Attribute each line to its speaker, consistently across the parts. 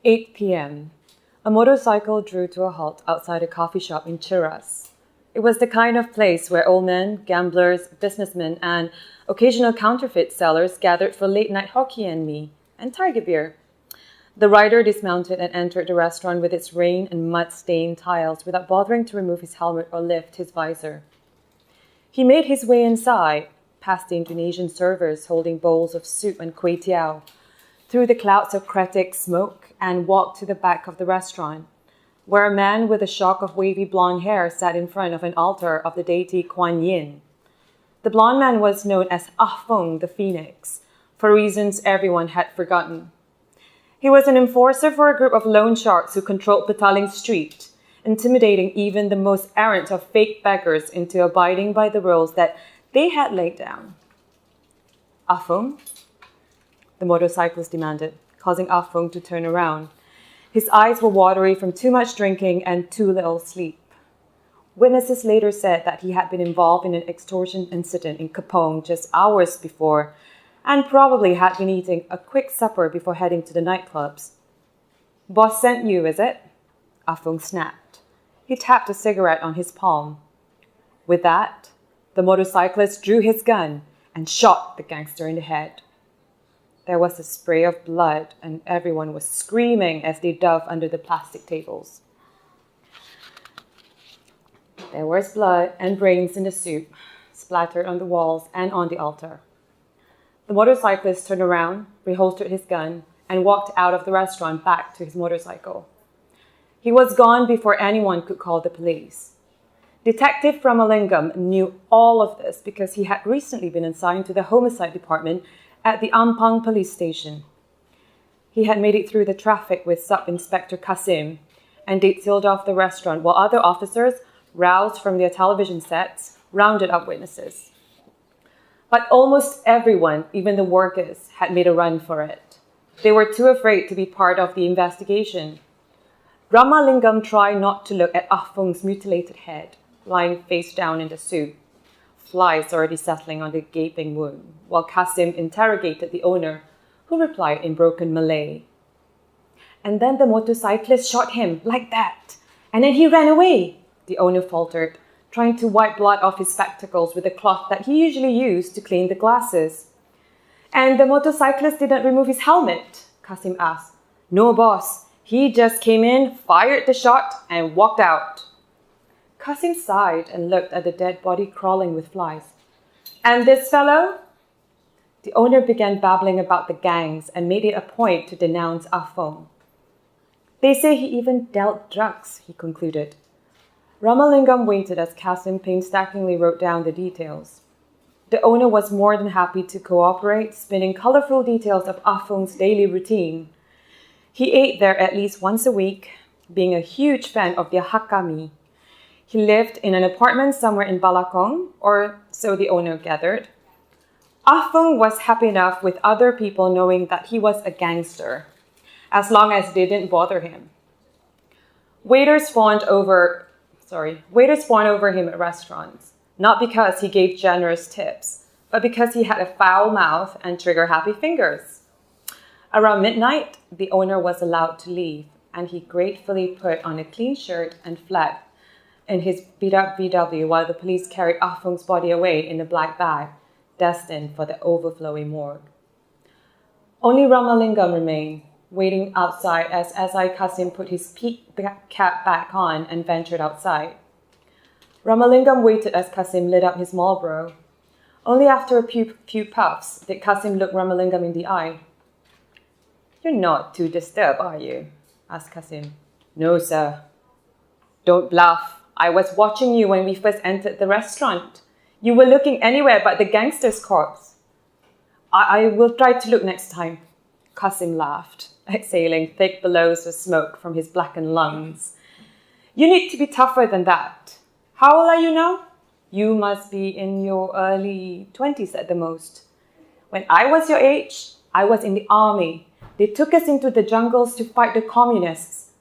Speaker 1: 8 p.m. A motorcycle drew to a halt outside a coffee shop in Chiras. It was the kind of place where old men, gamblers, businessmen, and occasional counterfeit sellers gathered for late-night Hokkien mee and tiger beer. The rider dismounted and entered the restaurant with its rain and mud-stained tiles without bothering to remove his helmet or lift his visor. He made his way inside, past the Indonesian servers holding bowls of soup and kway teow, through the clouds of cretic smoke, and walked to the back of the restaurant, where a man with a shock of wavy blonde hair sat in front of an altar of the deity Kuan Yin. The blonde man was known as Ah Feng the Phoenix, for reasons everyone had forgotten. He was an enforcer for a group of loan sharks who controlled Petaling Street, intimidating even the most errant of fake beggars into abiding by the rules that they had laid down. Ah Feng? The motorcyclist demanded, causing Ah Feng to turn around. His eyes were watery from too much drinking and too little sleep. Witnesses later said that he had been involved in an extortion incident in Kapong just hours before, and probably had been eating a quick supper before heading to the nightclubs. "Boss sent you, is it?" Ah Feng snapped. He tapped a cigarette on his palm. With that, the motorcyclist drew his gun and shot the gangster in the head. There was a spray of blood, and everyone was screaming as they dove under the plastic tables. There was blood and brains in the soup, splattered on the walls and on the altar. The motorcyclist turned around, reholstered his gun, and walked out of the restaurant back to his motorcycle. He was gone before anyone could call the police. Detective Ramalingam knew all of this because he had recently been assigned to the homicide department at the Ampang police station. He had made it through the traffic with Sub-Inspector Kasim, and they'd sealed off the restaurant while other officers, roused from their television sets, rounded up witnesses. But almost everyone, even the workers, had made a run for it. They were too afraid to be part of the investigation. Ramalingam tried not to look at Ah Feng's mutilated head, lying face down in the soup, flies already settling on the gaping wound, while Kasim interrogated the owner, who replied in broken Malay. "And then the motorcyclist shot him, like that, and then he ran away," the owner faltered, trying to wipe blood off his spectacles with a cloth that he usually used to clean the glasses. "And the motorcyclist didn't remove his helmet?" Kasim asked. "No, boss. He just came in, fired the shot, and walked out." Kasim sighed and looked at the dead body crawling with flies. "And this fellow?" The owner began babbling about the gangs and made it a point to denounce Ah Feng. "They say he even dealt drugs," he concluded. Ramalingam waited as Kasim painstakingly wrote down the details. The owner was more than happy to cooperate, spinning colorful details of Ah Feng's daily routine. He ate there at least once a week, being a huge fan of their Hakka mee. He lived in an apartment somewhere in Balakong, or so the owner gathered. Ah Feng was happy enough with other people knowing that he was a gangster, as long as they didn't bother him. Waiters fawned over him at restaurants, not because he gave generous tips, but because he had a foul mouth and trigger-happy fingers. Around midnight, the owner was allowed to leave, and he gratefully put on a clean shirt and fled in his beat-up VW while the police carried Ah Feng's body away in a black bag, destined for the overflowing morgue. Only Ramalingam remained, waiting outside as S.I. Kasim put his peak cap back on and ventured outside. Ramalingam waited as Kasim lit up his Marlboro. Only after a few puffs did Kasim look Ramalingam in the eye. "You're not too disturbed, are you?" asked Kasim. "No, sir." "Don't bluff. I was watching you when we first entered the restaurant. You were looking anywhere but the gangster's corpse." I will try to look next time," Kasim laughed, exhaling thick billows of smoke from his blackened lungs. "You need to be tougher than that. How old are you now?" "You must be in your early 20s at the most." "When I was your age, I was in the army. They took us into the jungles to fight the communists.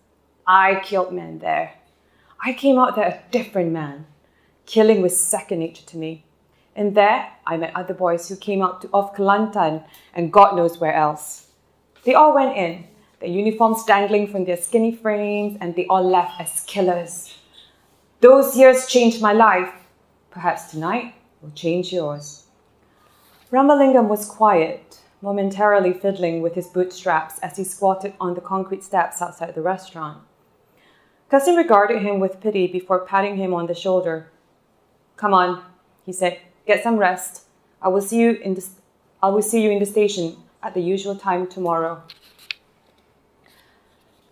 Speaker 1: I killed men there. I came out there a different man. Killing was second nature to me. And there, I met other boys who came out of Kelantan and God knows where else. They all went in, their uniforms dangling from their skinny frames, and they all left as killers. Those years changed my life. Perhaps tonight will change yours. Ramalingam was quiet, momentarily fiddling with his bootstraps as he squatted on the concrete steps outside the restaurant. Kasim regarded him with pity before patting him on the shoulder. "Come on," he said. "Get some rest. I will see you in the station at the usual time tomorrow."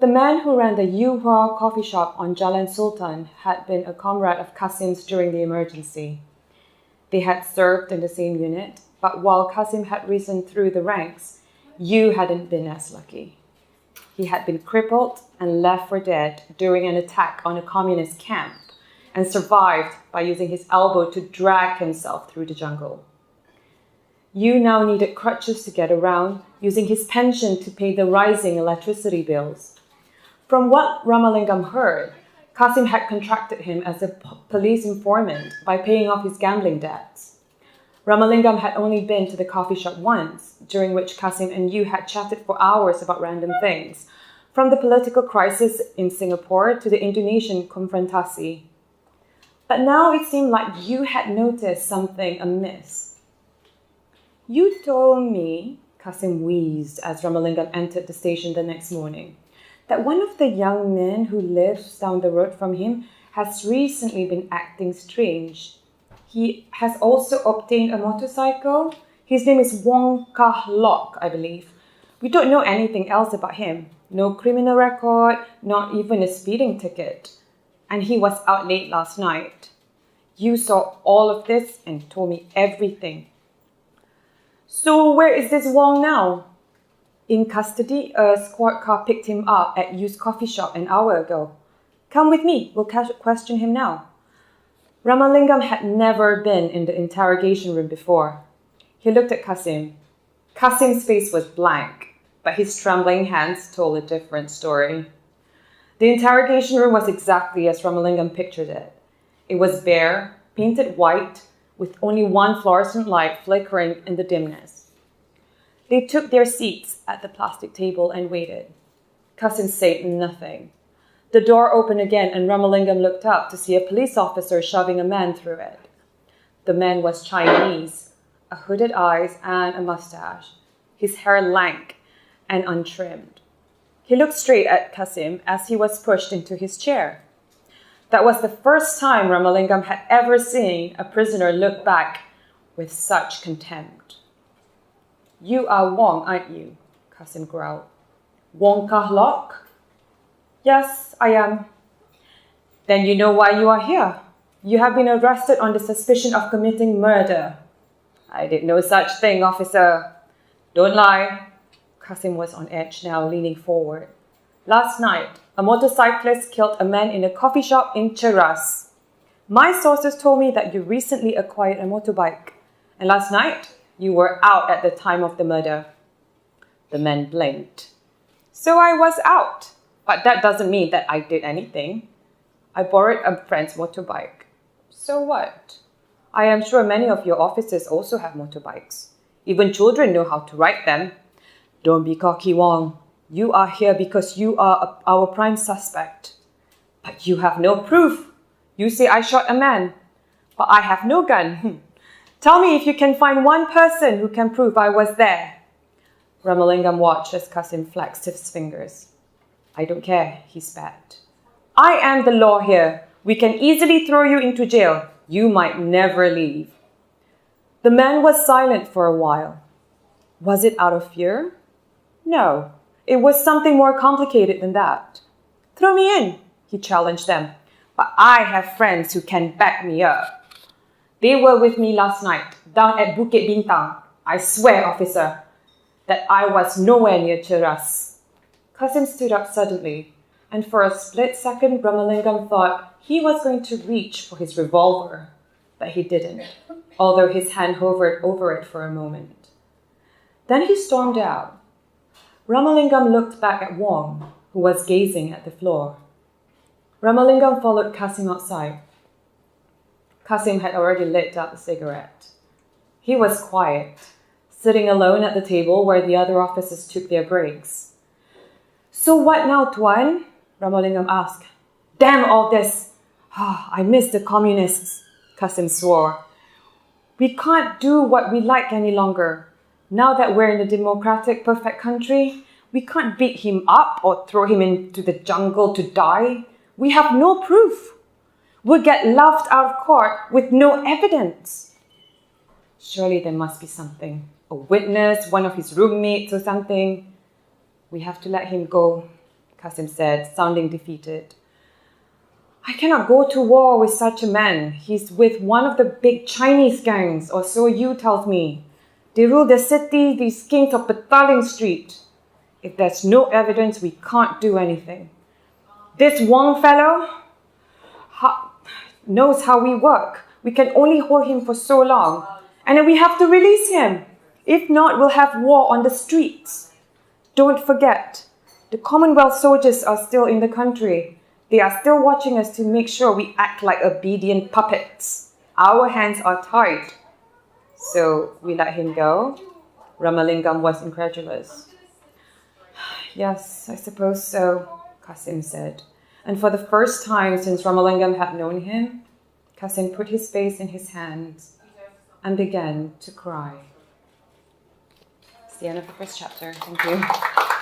Speaker 1: The man who ran the Yuhua coffee shop on Jalan Sultan had been a comrade of Kasim's during the emergency. They had served in the same unit, but while Kasim had risen through the ranks, Yu hadn't been as lucky. He had been crippled and left for dead during an attack on a communist camp and survived by using his elbow to drag himself through the jungle. Yu now needed crutches to get around, using his pension to pay the rising electricity bills. From what Ramalingam heard, Kasim had contracted him as a police informant by paying off his gambling debts. Ramalingam had only been to the coffee shop once, during which Kasim and Yu had chatted for hours about random things, from the political crisis in Singapore to the Indonesian confrontasi. But now it seemed like Yu had noticed something amiss. "You told me," Kasim wheezed as Ramalingam entered the station the next morning, "that one of the young men who lives down the road from him has recently been acting strange. He has also obtained a motorcycle. His name is Wong Kah Lok, I believe. We don't know anything else about him. No criminal record, not even a speeding ticket. And he was out late last night. You saw all of this and told me everything." "So where is this Wong now?" "In custody. A squad car picked him up at Yu's coffee shop an hour ago. Come with me. We'll question him now." Ramalingam had never been in the interrogation room before. He looked at Kasim. Kasim's face was blank, but his trembling hands told a different story. The interrogation room was exactly as Ramalingam pictured it. It was bare, painted white, with only one fluorescent light flickering in the dimness. They took their seats at the plastic table and waited. Kasim said nothing. The door opened again and Ramalingam looked up to see a police officer shoving a man through it. The man was Chinese, a hooded eyes and a mustache, his hair lank and untrimmed. He looked straight at Kasim as he was pushed into his chair. That was the first time Ramalingam had ever seen a prisoner look back with such contempt. "You are Wong, aren't you?" Kasim growled. "Wong Kah Lok?" "Yes, I am." "Then you know why you are here. You have been arrested on the suspicion of committing murder." "I did no such thing, officer." "Don't lie." Kasim was on edge now, leaning forward. "Last night, a motorcyclist killed a man in a coffee shop in Cheras. My sources told me that you recently acquired a motorbike, and last night you were out at the time of the murder." The man blinked. "So I was out, but that doesn't mean that I did anything. I borrowed a friend's motorbike." "So what?" "I am sure many of your officers also have motorbikes. Even children know how to ride them." "Don't be cocky, Wong. You are here because you are our prime suspect." "But you have no proof. You say I shot a man, but I have no gun. Tell me if you can find one person who can prove I was there." Ramalingam watched as Kasim flexed his fingers. "I don't care," he spat. "I am the law here. We can easily throw you into jail. You might never leave." The man was silent for a while. Was it out of fear? No, it was something more complicated than that. "Throw me in," he challenged them. "But I have friends who can back me up. They were with me last night, down at Bukit Bintang. I swear, officer, that I was nowhere near Cheras." Kasim stood up suddenly, and for a split second Ramalingam thought he was going to reach for his revolver, but he didn't, although his hand hovered over it for a moment. Then he stormed out. Ramalingam looked back at Wong, who was gazing at the floor. Ramalingam followed Kasim outside. Kasim had already lit up a cigarette. He was quiet, sitting alone at the table where the other officers took their breaks. So what now, Tuan? Ramalingam asked. Damn all this! I miss the communists, Qasim swore. We can't do what we like any longer. Now that we're in a democratic, perfect country, we can't beat him up or throw him into the jungle to die. We have no proof. We'll get laughed out of court with no evidence. Surely there must be something. A witness, one of his roommates or something. We have to let him go, Qasim said, sounding defeated. I cannot go to war with such a man. He's with one of the big Chinese gangs, or so you tells me. They rule the city, these kings of Petaling Street. If there's no evidence, we can't do anything. This Wong fellow knows how we work. We can only hold him for so long. And then we have to release him. If not, we'll have war on the streets. Don't forget, the Commonwealth soldiers are still in the country. They are still watching us to make sure we act like obedient puppets. Our hands are tied. So we let him go? Ramalingam was incredulous. Yes, I suppose so, Qasim said. And for the first time since Ramalingam had known him, Qasim put his face in his hands and began to cry. It's the end of the first chapter. Thank you.